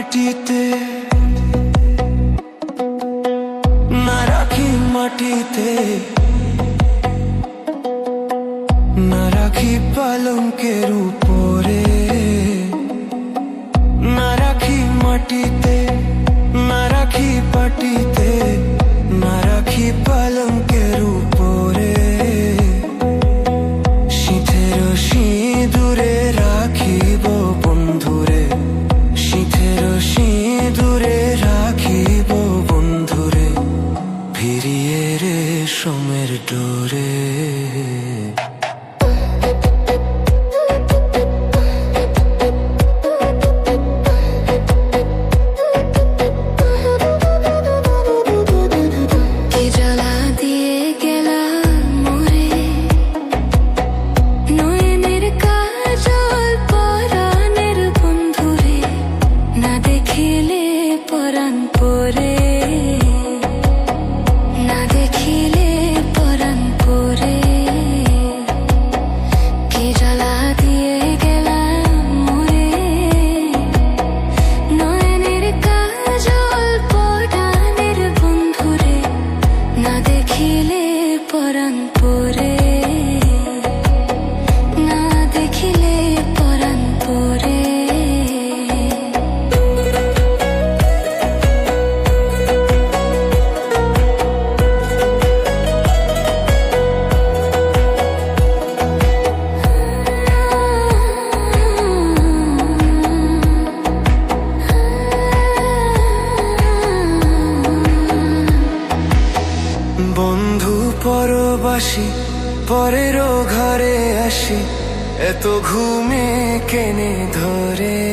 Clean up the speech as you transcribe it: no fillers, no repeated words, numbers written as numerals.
মাটিতে, না রাখি মাটিতে, না রাখি পালঙ্কের উপরে, না রাখি মাটিতে, না রাখি পাটিতে, না রাখি পালঙ্কের উপরে। শীতের সিঁদুরে রাখিব বন্ধুরে, শীতের সিঁদুরে রাখিব বন্ধুরে, ফিরিয়ে রেশমের ডোরে। বন্ধু পরবাসী পরেরও ঘরে আসি, এত ঘুমে কেনে ধরে।